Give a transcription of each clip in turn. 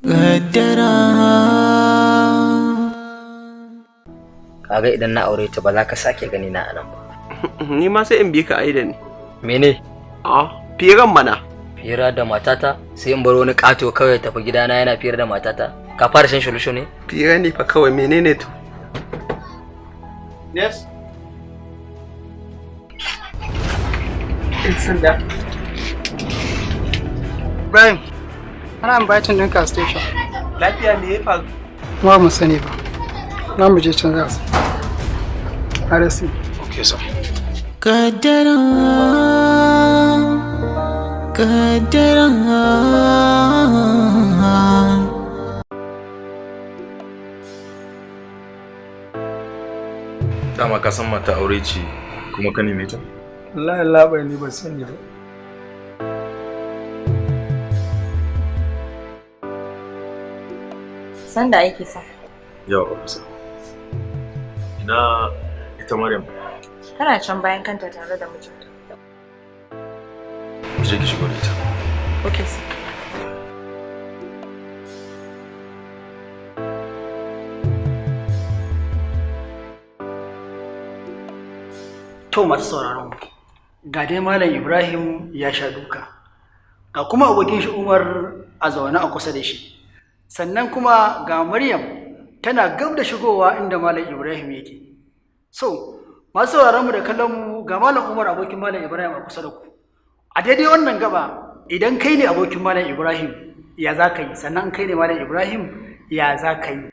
Kaddara. Kaga idan na aure ta ba za ka sake gani na anan ba. Ni ma sai in bi ka aida ne. Mene? Firan mana. Fira da matata sai in bar wani kato kawai tafi gidana yana fira da matata. Ka fara shan shulushu ne? Fira ne fa kawai, menene to? Yes. Sanda. Ibrahim, ana inviting ɗinka a station. Lafiya me ya faru? Kuma mu sani ba. Na mu je can za su. RSC. Okay, sir. Kaddara. Kaddara. Dama ka san mata aure ce kuma ka neme ta? Wallahi labai ni ban sani ba. Sanda ake sa. Yawa ofisa. Ina ita Maryam. Tana can bayan kanta tare da mijinta. Je ki shigo da ita. Okay, sir. To masu sauraron mu. Ga dai Malam Ibrahim ya sha duka. Ga kuma abokin shi Umar a zaune a kusa da shi. Sannan kuma ga Maryam tana gab da shigowa inda Malam Ibrahim yake. So, masu sauraron mu da kallon mu ga Malam Umar abokin Malam Ibrahim a kusa da ku. A daidai wannan gaba idan kai ne abokin Malam Ibrahim ya za ka yi, sannan kai ne Malam Ibrahim ya za ka yi.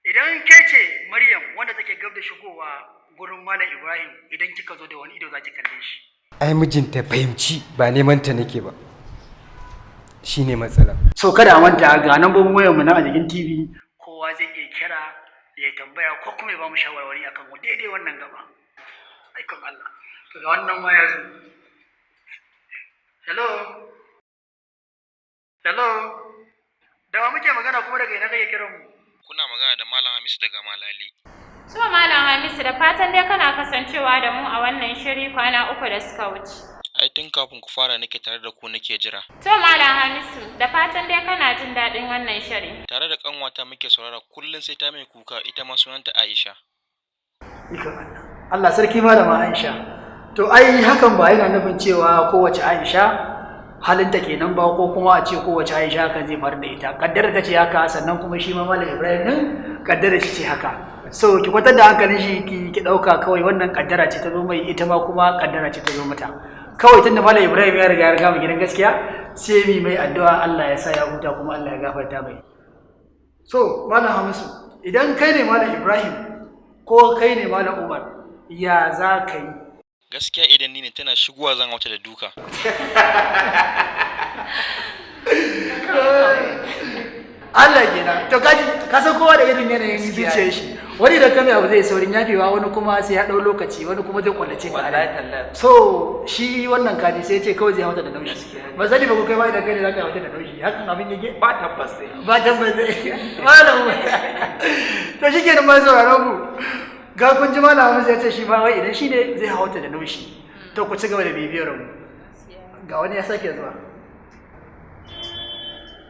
Idan ke ce Maryam wanda take gab da shigowa gurin Malam Ibrahim, idan kika zo da wani ido za ki kalle shi. Ai mijinta fahimci ba neman ta nake ba. Shi ne matsala. So kada a manta ga nambobin wayarmu na a jikin TV, kowa zai iya kira ya tambaya ko kuma ya ba mu shawarwari akan daidai wannan gaba. Aikon Allah. To ga wannan ma ya zo. Hello. Hello. Da wa muke magana kuma daga ina kake kiran mu? Kuna magana da Malam Hamisu daga Malali. So Malam Hamisu, da fatan dai kana kasancewa da mu a wannan shiri kwana 3 da suka wuce. Ai tun kafin ku fara nake tare da ku nake jira. To Malam Hamisu, da fatan dai kana jin daɗin wannan shiri. Tare da kanwata muke saurara kullum sai ta mai kuka, ita ma sunanta Aisha. Ikon Allah. Allah sarki malama Aisha. To ai hakan ba yana nufin cewa kowace Aisha halinta kenan ba, ko kuma a ce kowace Aisha kan zai faru da ita. Kaddara ta ce haka, sannan kuma shi ma Malam Ibrahim din kaddara shi ce haka. So ki kwatar da hankalin shi ki dauka kawai wannan kaddara ce ta zo mai, ita ma kuma kaddara ce ta zo mata. Kawai tunda Malam Ibrahim ya riga mu gidan gaskiya, sai mi mai addu'a Allah ya sa ya huta kuma Allah ya gafarta mai. So Malam Hamisu, idan kai ne Malam Ibrahim ko kai ne Malam Umar, ya za ka yi? Gaskiya idan ni ne tana shigowa zan hauta da duka. Allah kenan. To kaji ka san kowa da irin yanayin zuciyar shi. Wani da kame abu zai saurin yafewa, wani kuma sai ya dau lokaci, wani kuma zai kwallace ka. So shi wannan kaji sai ya ce kawai zai hauta da naushi. Ba sani ba ko kai ba idan kai ne zaka hauta da naushi. Hakan abin yake ba tabbas dai. Ba tabbas dai. Malam. To shikenan ba sauraron mu. Ga kun ji Malam Hamisu ya ce shi ba wai idan shi ne zai hauta da naushi. To ku ci gaba da bibiyar mu. Ga wani ya sake zuwa.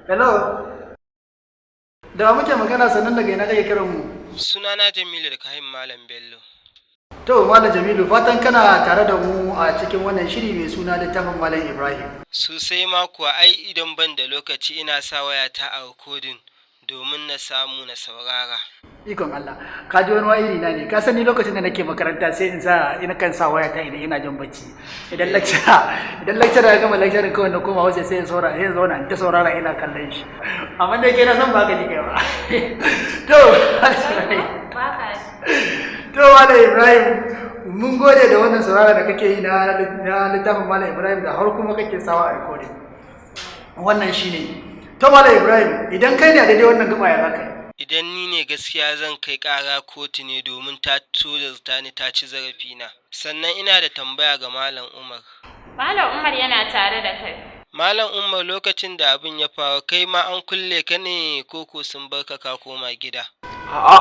Hello. Da muke magana sannan daga ina kake kiran mu? Sunana Jamilu da Kahim Malam Bello. To Malam Jamilu, fatan kana tare da mu a cikin wannan shiri mai suna littafin Malam Ibrahim. Sosai ma kuwa, ai idan ban da lokaci ina sa wayata a recording domin na samu na saurara. Ikon Allah, ka ji wani wa'iri na ne, ka sani lokacin da nake makaranta sai ina kan sa wayata idan ina jin bacci. Idan lecturer ya gama lecturer kawai na koma Hausa sai in zauna ta saurara ina kallon shi. Amma da ke na san ba ka ji kai ba. To Malam Ibrahim, mun gode da wannan saurara da kake yi na littafin Malam Ibrahim, da har kuma kake sawa a recording. Wannan shine. To Malam Ibrahim, idan kai ne a daidai wannan gaba ya zaka yi? Idan ni ne gaskiya zan kai ƙara kotu ne domin ta tozarta ni, ta ci zarafina. Sannan ina da tambaya ga Malam Umar. Malam Umar yana tare da kai. Malam Umar, lokacin da abin ya faru kai ma an kulle ka ne ko sun barka ka koma gida? A'a,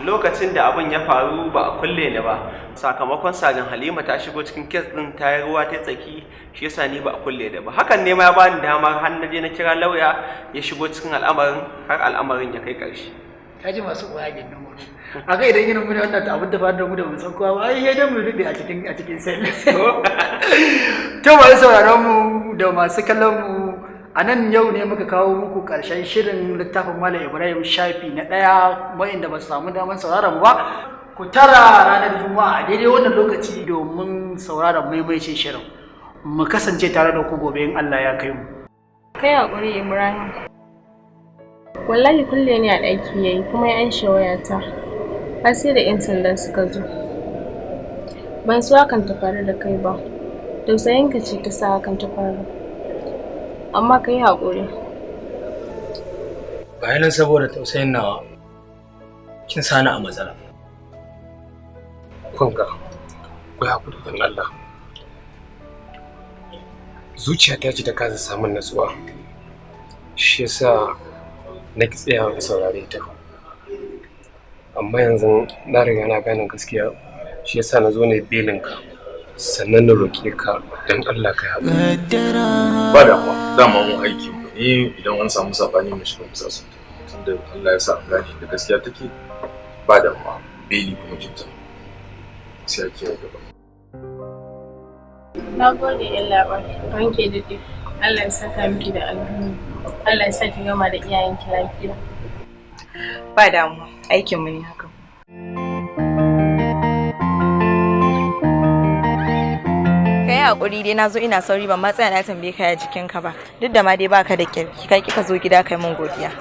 lokacin da abin ya faru ba a kulle ni ba. Sakamakon sagan Halima ta shigo cikin kes din ta yi ruwa ta tsaki, shi yasa ni ba a kulle ni ba. Hakan ne ma ya bani dama har na je na kira lauya ya shigo cikin al'amarin har al'amarin ya kai ƙarshe. Ka ji masu koya gindin mu. A ga idan ginin mu ne wannan abin da faru da mu da mun san kowa ba, ai sai dan mu rubi a cikin sel. To masu sauraron mu da masu kallon mu, a nan yau ne muka kawo muku ƙarshen shirin littafin Malam Ibrahim shafi na 1 wa'inda ba su samu damar sauraron ba. Ku tara ranar Juma'a a daidai wannan lokaci domin sauraron maimaicin shirin. Mu kasance tare da ku gobe in Allah ya kai mu. Kai haƙuri Ibrahim. Wallahi kulle ne a ɗaki yayi kuma ya anshe wayata. Har sai da 'yan sanda suka zo. Ban so hakan ta faru da kai ba. Tausayinka ce ta sa hakan ta faru. Amma kai haƙuri. Bayanan saboda tausayin nawa kin sani a matsala. Kunga, ku haƙuri don Allah. Zuciyata ce ta kasa samun natsuwa. Shi yasa na ki tsayawa saurare ta. Amma yanzu na riga na gane gaskiya, shi yasa na zo ne belinka. Sannan na roƙe ka don Allah ka haƙuri. Ba damuwa, dama mun aiki mu ne idan an samu sabani mu shiga musa su. Tunda Allah ya sa an gane da gaskiya take, ba damuwa, beli kuma kinta. Sai ake yi gaba. Na gode Allah ba, ranke daɗe. Allah ya saka miki da alheri. Allah ya sa ki gama da iyayenki lafiya. Ba damuwa, aikinmu ne haka. Kai hakuri dai nazo ina sauri ban ma tsaya na tambaye ka ya jikinka ba. Duk da ma dai baka da kirki, kai kika zo gida kai mun godiya.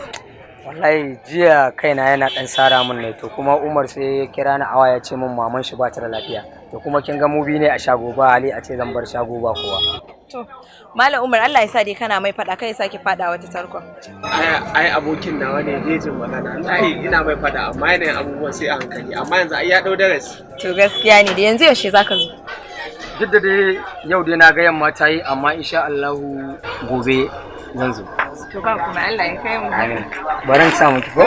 Wallahi jiya kaina yana dan sara mun ne to kuma Umar sai ya kira ni awa ya ce min maman shi ba ta da lafiya. To kuma kin ga mubi ne a shago ba hali a ce zan bar shago ba kowa. To Malam Umar Allah ya sa dai kana mai fada kai sake fada wata tarkon. Ai abokin nawa ne jejin magana. Wallahi ina mai fada amma yanayin abubuwan sai a hankali. Amma yanzu ai ya dau darasi. To gaskiya ne da yanzu yaushe zaka zo? Duk da dai yau dai na ga yamma ta yi amma insha Allahu gobe zan zo. To ba kuma Allah ya kai mu. Amin. Bari in samu ki ko?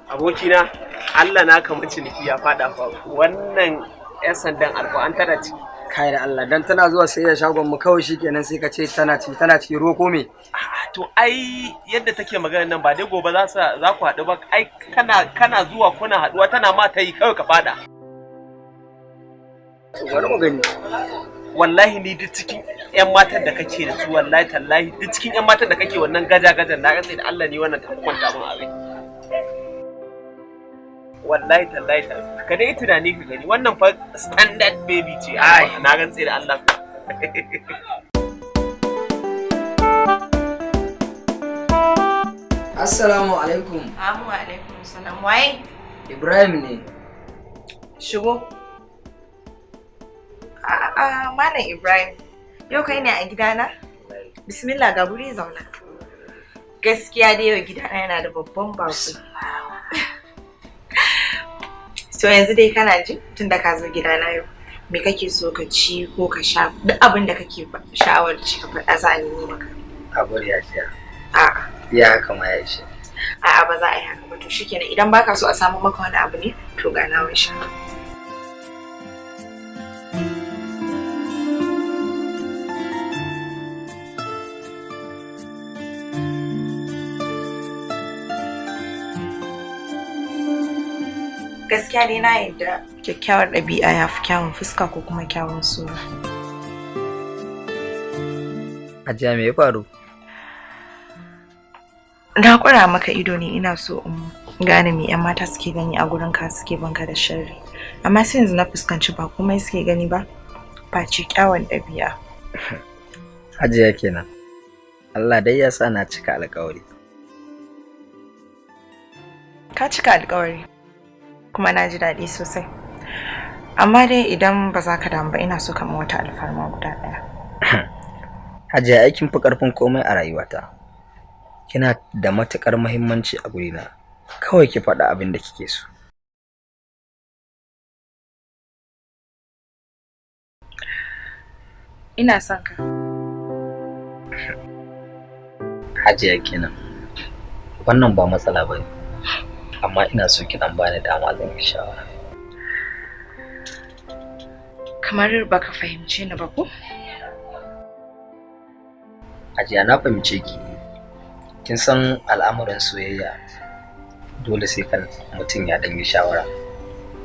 Abokina, Allah na kamar ciniki ya fada fa. Wannan 'yan sandan alfa an tara ci. Kai da Allah dan tana zuwa sai ya shagon mu kawai shikenan sai ka ce tana ci ruwa ko me? To ai yadda take magana nan ba dai gobe za ku haɗu ba. Ai kana zuwa kuna haɗuwa tana ma ta yi kawai ka fada. Bari mu gani. Wallahi ni duk cikin 'yan matan da kake da su wallahi tallahi duk cikin 'yan matan da kake wannan gajan na rantsa da Allah ni wannan ta kwanta mun a rai. Wallahi tallahi ka dai tunani ka gani wannan fa standard baby ce na rantse da Allah. Assalamu alaikum. Wa alaikum salam. Waye? Ibrahim ne. Shigo. Malam Ibrahim. Yau kai ne a gidana? Bismillah ga guri zauna. Gaskiya dai yau gidana yana da babban bako. To yanzu dai kana ji tunda ka zo gidana yau. Me kake so ka ci ko ka sha? Duk abin da kake sha'awar ci ka faɗa za a nemi maka. Abur ya ce. A'a. Ya haka ma ya ce. A'a ba za a yi haka ba to shikenan idan baka so a samu maka wani abu ne to ga nawa sha. Gaskiya dai na yadda kyakkyawar ɗabi'a ya fi kyawun fuska ko kuma kyawun sura. Hajiya me ya faru? Na ƙura maka ido ne ina so in gane me 'yan mata suke gani a gurin ka suke banka da sharri. Amma sai yanzu na fuskanci ba komai suke gani ba, face kyawun ɗabi'a. Hajiya kenan. Allah dai ya sa na cika alƙawari. Ka cika alƙawari. Kuma na ji daɗi sosai. Amma dai idan ba za ka damu ba ina so ka min wata alfarma guda ɗaya. Hajiya aikin fi ƙarfin komai a rayuwata. Kina da matuƙar muhimmanci a gurina. Kawai ki faɗa abin da kike so. Ina son ka. Hajiya kenan. Wannan ba matsala bane. Amma ina so ki dan bani dama zan yi shawara. Kamar baka fahimce ni ba ko? Hajiya na fahimce ki. Kin san al'amuran soyayya dole sai kan mutum ya dan yi shawara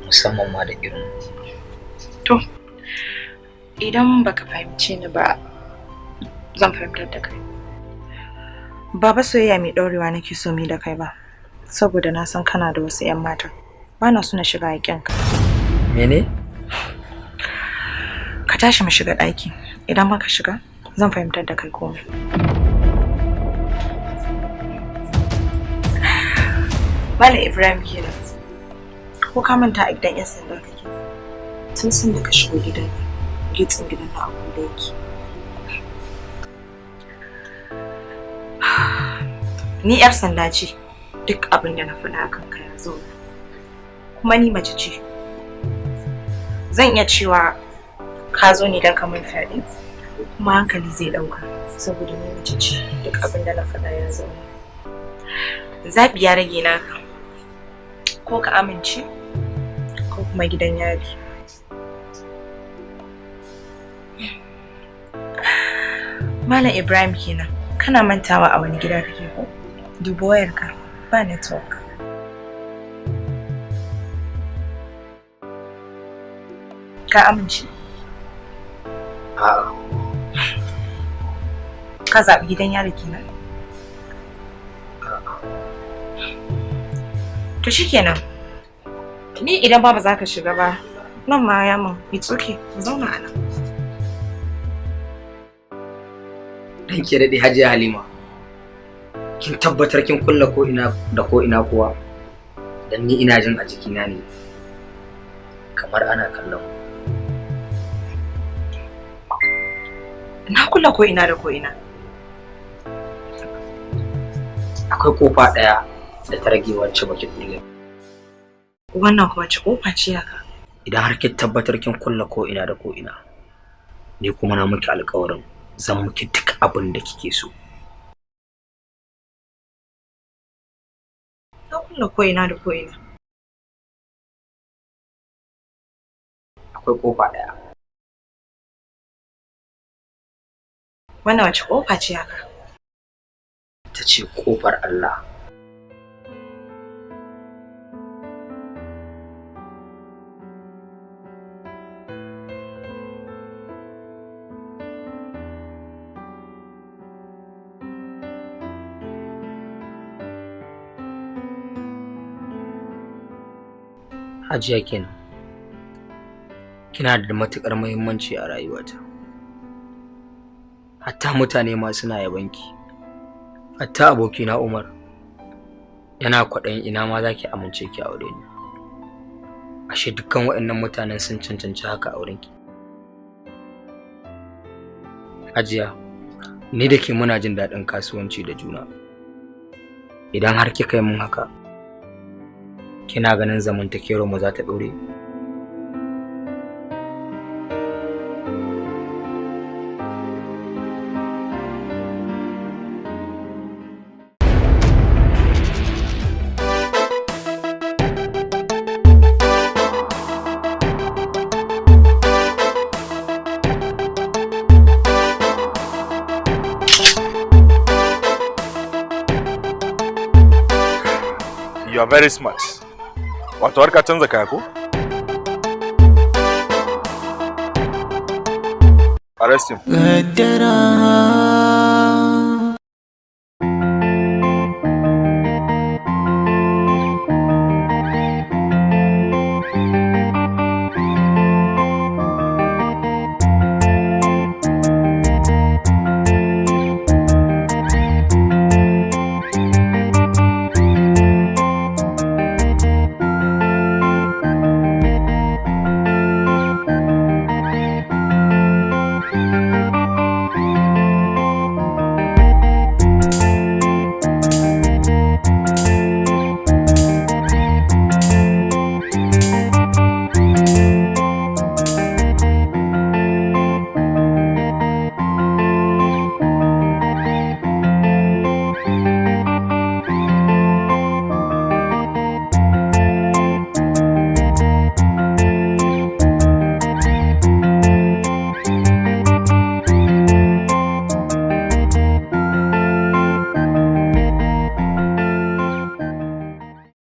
musamman ma da irin. To, idan baka fahimce ni ba zan fahimtar da kai. Baba soyayya mai ɗaurewa nake so mi da kai ba, saboda na san kana da wasu 'yan mata. Ba na so na shiga haƙƙinka. Mene? Ka tashi mu shiga ɗaki. Idan baka shiga, zan fahimtar da kai komai. Malam Ibrahim kenan. Ko ka manta a gidan 'yan sanda kake? Tun sun da ka shigo gidan nan, gitsin gidan na abu da yake. Ni 'yar sanda ce, duk abin da na faɗa akan ka ya zo. Kuma ni mace ce. Zan iya cewa ka zo ne don ka min fyaɗe, kuma hankali zai ɗauka saboda ni mace ce, duk abin da na faɗa ya zo. Zaɓi ya rage naka, ko ka amince ko kuma gidan yari. Malam Ibrahim kenan. Kana mantawa a wani gida kake ko? Duba wayarka, ba network. Ka amince? A'a. Ka zaɓi gidan yari kenan? A'a. To shikenan. Ni idan ba za ka shiga ba, nan ma ya mun, it's okay, mu zauna a nan. Ranke daɗe Hajiya Halima. Kin tabbatar kin kulla ko ina da ko ina kuwa? Dan ni ina jin a jikina ne. Kamar ana kallon. Na kulla ko ina da ko ina. Akwai kofa ɗaya da ta rage wacce baki kulle. Wannan kuma ce kofa ce haka. Idan har kin tabbatar kin kulla ko ina da ko ina, ni kuma na miki alƙawarin zan miki duk abin da kike so. Na kulla ko ina da ko ina. Akwai kofa ɗaya. Wannan wace kofa ce haka? Ta ce kofar Allah. Hajiya kenan. Kina da matuƙar muhimmanci a rayuwata. Hatta mutane ma suna yabanki. Hatta abokina Umar yana kwaɗayin ina ma zaki amince ki aure ni. Ashe dukkan waɗannan mutanen sun cancanci haka aurenki. Hajiya, ni da ke muna jin daɗin kasuwanci da juna. Idan har kika yi mun haka, kina ganin zamantakewar mu za ta ɗore? You are very smart. Wato har ka canza kaya ko? Arrest him. Kaddara.